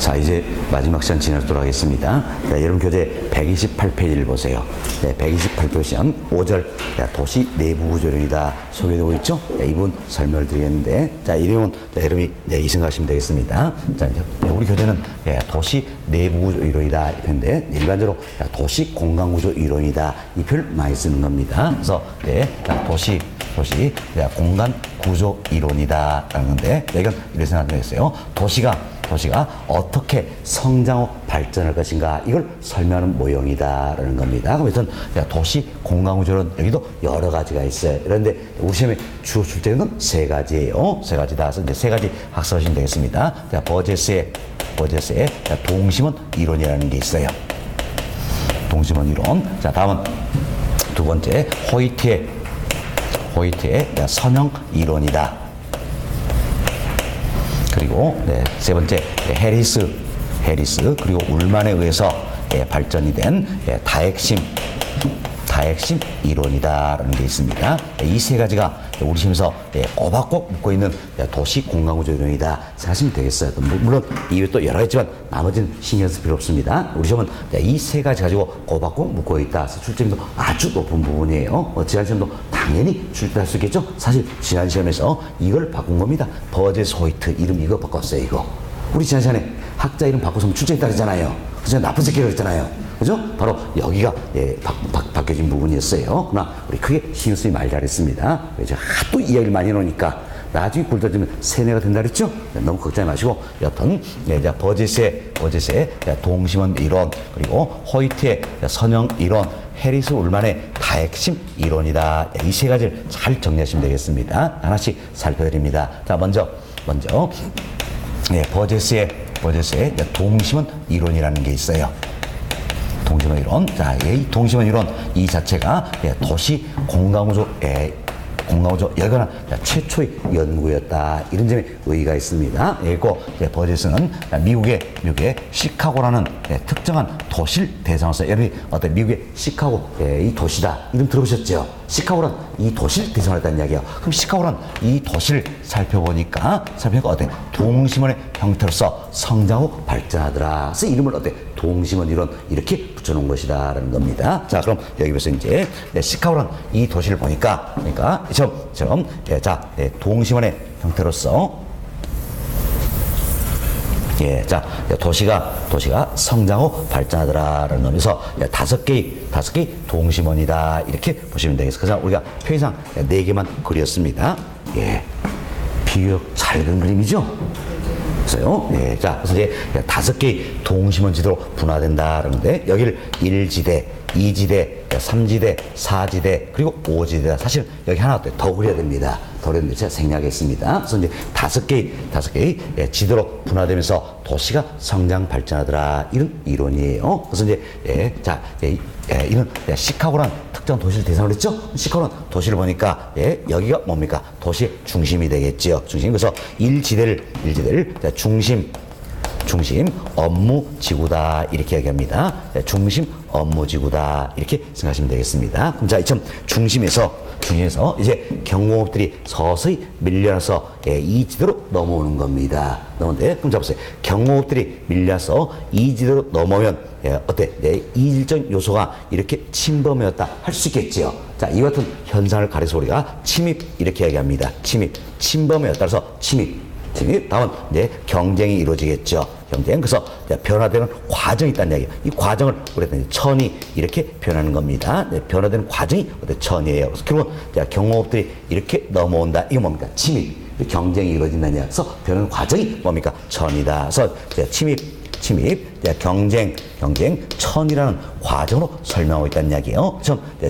자, 이제 마지막 시간 지나도록 하겠습니다. 자, 여러분 교재 128페이지를 보세요. 네, 128표 시간 5절. 자, 도시 내부 구조론이다 소개되고 있죠? 자, 이 부분 설명을 드리겠는데, 자, 이 내용은 여러분이 이 생각하시면 되겠습니다. 자, 이제 우리 교재는 도시 내부 구조 이론이다 이런데, 일반적으로 도시 공간 구조 이론이다 이 표를 많이 쓰는 겁니다. 그래서 도시 공간 구조 이론이다 라는 건데, 이건 이렇게 생각하겠어요. 도시가 어떻게 성장하고 발전할 것인가, 이걸 설명하는 모형이다라는 겁니다. 그래서 도시 공간구조는 여기도 여러 가지가 있어요. 그런데 우리 시험에 주로 출제되는 건 세 가지예요. 세 가지다. 그래서 이제 세 가지 학습하시면 되겠습니다. 자, 버제스의 동심원 이론이라는 게 있어요. 동심원 이론. 자, 다음은 두 번째 호이트의 선형 이론이다. 그리고 세 번째 해리스 그리고 울만에 의해서 발전이 된 다핵심 이론이다라는 게 있습니다. 이 세 가지가 우리 시험에서 꼬박꼬박 묻고 있는 도시 공간구조 이론이다 생각하시면 되겠어요. 물론 이외에 또 여러 가지지만 나머지는 신경 쓸 필요 없습니다. 우리 시험은 이 세 가지 가지고 꼬박꼬박 묻고 있다. 그래서 출제율도 아주 높은 부분이에요. 지난 시험도 당연히 출제할 수 있겠죠. 사실 지난 시험에서 이걸 바꾼 겁니다. 버제스 호이트 이름 이거 바꿨어요. 이거 우리 지난 시간에 학자 이름 바꿔서 출제했다 그랬잖아요. 그래서 나쁜 새끼라고 했잖아요. 그죠? 바로 여기가 바뀌어진 부분이었어요. 그러나 우리 크게 신경 쓰지 말 잘했습니다. 이제 하도 이야기를 많이 해놓으니까 나중에 굴러지면 세뇌가 된다 그랬죠? 너무 걱정하지 마시고, 여튼 버제스의 동심원 이론, 그리고 호이트의 선형 이론, 해리스 울만의 다핵심 이론이다. 이 세 가지를 잘 정리하시면 되겠습니다. 하나씩 살펴드립니다. 자, 먼저 버제스의 동심원 이론이라는 게 있어요. 동심원 이론. 자, 이 동심원 이론 이 자체가 도시 공간구조 여기는 최초의 연구였다. 이런 점에 의의가 있습니다. 그리고 버제스는 미국의 시카고라는 특정한 도시를 대상으로서, 여러분이 미국의 시카고 이 도시다 이름 들어보셨죠? 시카고란 이 도시를 대상으로 했다는 이야기예요. 그럼 시카고란 이 도시를 살펴보니까 동심원의 형태로서 성장하고 발전하더라. 그래서 이름을 동심원 이론 이렇게 붙여놓은 것이다라는 겁니다. 자, 그럼 여기서 이제 시카고란 이 도시를 보니까, 그러니까 처럼 동심원의 형태로서 도시가 성장하고 발전하더라라는 점에서 다섯 개의 동심원이다 이렇게 보시면 되겠습니다. 그래서 우리가 표현상 4개만 그렸습니다. 비교적 잘 그린 그림이죠? 그래서요. 그래서 이제 5개의 동심원 지도로 분화된다 그러는데, 여기를 1지대, 2지대, 3지대, 4지대, 그리고 5지대다. 사실 여기 하나 더 그려야 됩니다. 더 그렸는데 제가 생략했습니다. 그래서 이제 5개의 지도로 분화되면서 도시가 성장 발전하더라. 이런 이론이에요. 그래서 이제 이런 시카고란 특정 도시를 대상으로 했죠? 시카고란 도시를 보니까 여기가 뭡니까? 도시의 중심이 되겠죠. 그래서 1지대를 중심 업무 지구다 이렇게 얘기합니다. 중심 업무 지구다 이렇게 생각하시면 되겠습니다. 그럼 자, 이처럼 중심에서 이제 경공업들이 서서히 밀려나서 이 지대로 넘어오는 겁니다. 그럼 잡으세요. 경공업들이 밀려서 이 지대로 넘어오면 이질적 요소가 이렇게 침범이었다 할 수 있겠지요. 자, 이 같은 현상을 가려서 우리가 침입 이렇게 얘기합니다. 침범이었다. 그래서 침입. 다음은 경쟁이 이루어지겠죠. 그래서 변화되는 과정이 있다는 이야기예요. 이 과정을 우리가 천이 이렇게 표현하는 겁니다. 변화되는 과정이 천이에요. 그래서 결국은 경공업들이 이렇게 넘어온다. 이게 뭡니까? 침입. 경쟁이 이루어진다는 이야기. 그래서 변하는 과정이 뭡니까? 천이다. 그래서 침입, 경쟁, 천이라는 과정으로 설명하고 있다는 이야기예요.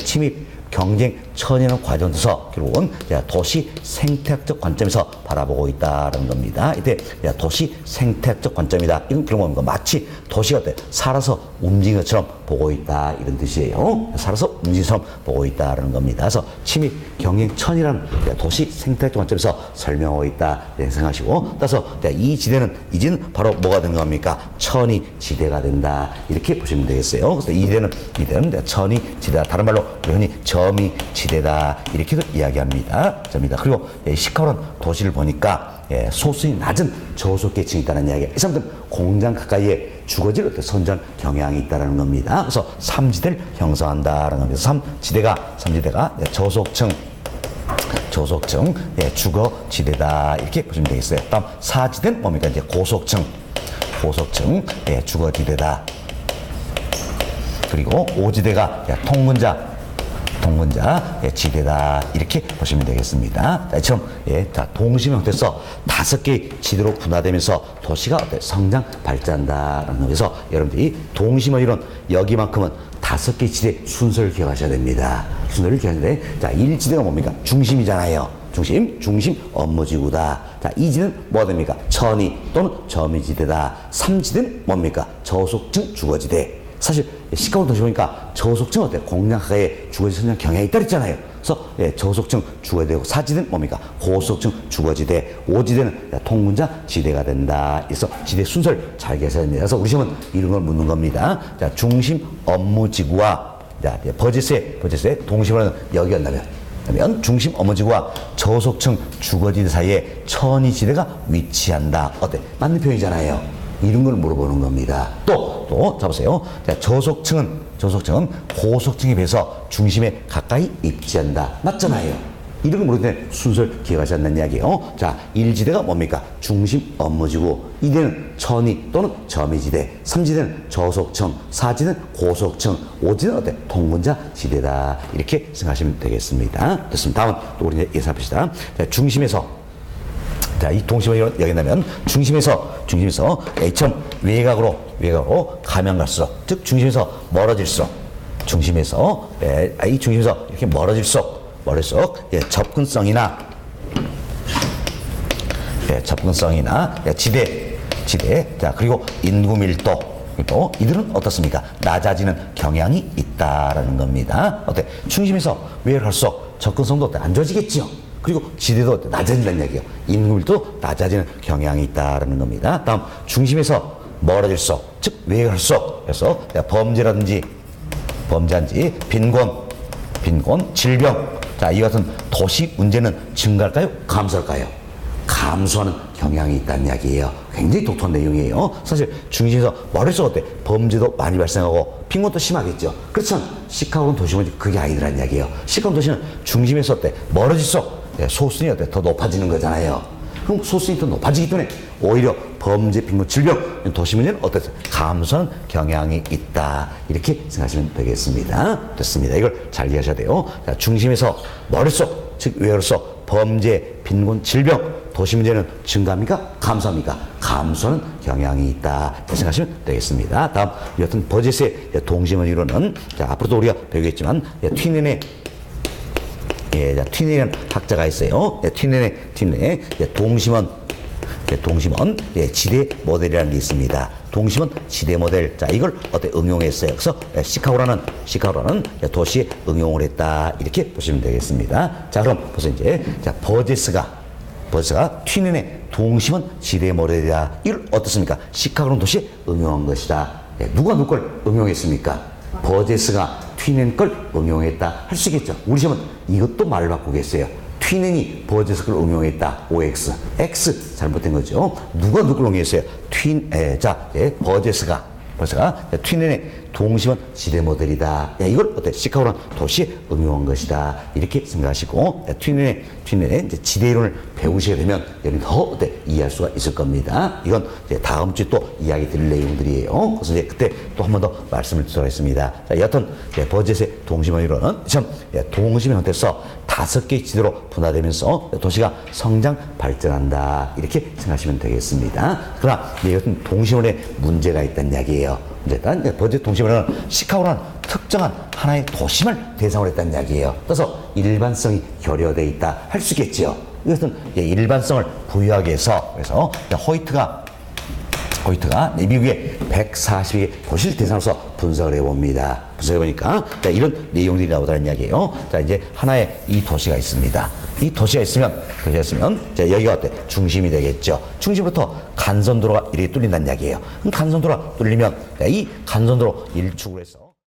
침입, 경쟁, 천이라는 과정에서 결국은 도시 생태학적 관점에서 바라보고 있다는 겁니다. 이때 도시 생태학적 관점이다. 이건 결국은 마치 도시가 살아서 움직이는 것처럼 보고 있다. 이런 뜻이에요. 살아서 움직이는 것처럼 보고 있다는 겁니다. 그래서 침입, 경쟁, 천이라는 도시 생태학적 관점에서 설명하고 있다. 이렇게 생각하시고, 따라서 이 지대는 바로 뭐가 된 겁니까? 천이 지대가 된다. 이렇게 보시면 되겠어요. 그래서 이 지대는 천이 지대다. 다른 말로 흔히 점이 지대다. 이렇게도 이야기합니다. 점이다. 그리고 시카고란 도시를 보니까 소수이 낮은 저소득계층이 있다는 이야기예요. 이 사람들은 공장 가까이에 주거지를 선전 경향이 있다는 겁니다. 그래서 3지대를 형성한다는 겁니다. 3지대가 저소득층 주거지대다 이렇게 보시면 되겠어요. 다음 4지대는 뭡니까? 이제 고소득층 주거지대다. 그리고 5지대가 통근자 지대다 이렇게 보시면 되겠습니다. 자, 이처럼 동심 형태에서 5개의 지대로 분화되면서 도시가 성장 발전한다는 거에서 여러분들이 동심의 이론 여기만큼은 5개의 지대 순서를 기억하셔야 됩니다. 순서를 기억하는데, 자, 1지대가 뭡니까? 중심이잖아요. 중심 업무지구다. 자, 2지대는 뭐가 됩니까? 천이 또는 점유지대다. 3지대는 뭡니까? 저소득층 주거지대. 사실 시카고 도시 보니까 저소득층 어때? 공장 가까이에 주거지 선정 경향이 있다 그랬잖아요. 그래서 저소득층 주거지대고 4지대는 뭡니까? 고소득층 주거지대, 5지대는 통근자 지대가 된다. 그래서 지대 순서를 잘 기억하셔야 됩니다. 그래서 우리 시험은 이런 걸 묻는 겁니다. 자, 중심 업무지구와 버제스의 동심으로는 여기였다면 중심 업무지구와 저소득층 주거지대 사이에 천이지대가 위치한다. 어때? 맞는 표현이잖아요. 이런 걸 물어보는 겁니다. 또 잡으세요. 저소득층은 고소득층에 비해서 중심에 가까이 입지한다. 맞잖아요. 이런 걸 물을 때 순서를 기억하지 않는 이야기예요. 자, 1지대가 뭡니까? 중심 업무지구. 2지대는 천이 또는 점유지대. 3지대는 저소득층. 4지대는 고소득층. 5지대는 어때? 통근자 지대다. 이렇게 생각하시면 되겠습니다. 됐습니다. 다음은 또 우리 예상 봅시다. 자, 이 동심을 여긴다면 중심에서 A점 외곽으로 가면 갈수록, 즉 중심에서 멀어질수록, 중심에서 이렇게 멀어질수록 접근성이나 지대, 자, 그리고 인구 밀도, 이들은 어떻습니까? 낮아지는 경향이 있다라는 겁니다. 어때? 중심에서 외곽을 갈수록 접근성도 안 좋아지겠죠. 그리고 지대도 낮아진다는 얘기예요. 인구밀도 낮아지는 경향이 있다는 겁니다. 다음, 중심에서 멀어질수록, 즉 외곽할수록, 그래서 범죄한지 빈곤, 질병, 자, 이 같은 도시 문제는 증가할까요? 감소할까요? 감소하는 경향이 있다는 이야기예요. 굉장히 독특한 내용이에요. 사실 중심에서 멀어질수록 어때? 범죄도 많이 발생하고 빈곤도 심하겠죠. 그렇지만 시카고는 도시는 그게 아니라는 이야기예요. 시카고 도시는 중심에서 어때? 멀어질수록 소수인이 어때? 더 높아지는 거잖아요. 그럼 소수인이 더 높아지기 때문에 오히려 범죄, 빈곤, 질병, 도시 문제는 어땠어요? 감소하는 경향이 있다. 이렇게 생각하시면 되겠습니다. 됐습니다. 이걸 잘 이해하셔야 돼요. 자, 중심에서 멀을수록, 즉 외로울수록 범죄, 빈곤, 질병, 도시 문제는 증가합니까? 감소합니까? 감소하는 경향이 있다. 이렇게 생각하시면 되겠습니다. 다음, 여튼 버제스의 동심원 이론은, 자, 앞으로도 우리가 배우겠지만, 튀넨의 튀넨이라는 학자가 있어요. 튀넨의 동심원 지대 모델이라는 게 있습니다. 동심원 지대 모델. 자, 이걸 응용했어요. 그래서 시카고라는 도시에 응용을 했다. 이렇게 보시면 되겠습니다. 자, 그럼 보세요. 이제 버제스가 튀넨의 동심원 지대 모델이다. 이걸 어떻습니까? 시카고라는 도시에 응용한 것이다. 누가 누굴 응용했습니까? 버제스가 튀넨 걸 응용했다 할 수 있겠죠. 우리 시험은 이것도 말을 바꾸겠어요. 튀넨이 버제스 걸 응용했다. OX. X 잘못된 거죠. 누가 누굴 응용했어요? 버제스가 튀넨의 동심원 지대 모델이다. 이걸 시카고라는 도시에 응용한 것이다. 이렇게 생각하시고, 튀넨의 이제 지대 이론을 배우시게 되면 여러분 더 이해할 수가 있을 겁니다. 이건 이제 다음 주에 또 이야기 드릴 내용들이에요. 그래서 이제 그때 또 한 번 더 말씀을 드리겠습니다. 자, 여튼 버젯의 동심원 이론은 참 동심의 형태에서 5개의 지대로 분화되면서 도시가 성장 발전한다. 이렇게 생각하시면 되겠습니다. 그러나 이것은 동심원에 문제가 있다는 이야기예요. 일단 버젯 동심원은 시카고라는 특정한 하나의 도심을 대상으로 했다는 이야기예요. 그래서 일반성이 결여되어 있다 할 수 있겠지요. 이것은 일반성을 부여하기 위해서, 그래서 호이트가 미국의 140개 도시를 대상으로서 분석을 해봅니다. 분석해보니까 이런 내용들이 나오다는 이야기예요. 자, 이제 하나의 이 도시가 있습니다. 이 도시가 있으면 여기가 어때? 중심이 되겠죠. 중심부터 간선도로가 이렇게 뚫린다는 이야기예요. 그럼 간선도로가 뚫리면 이 간선도로 일축을 해서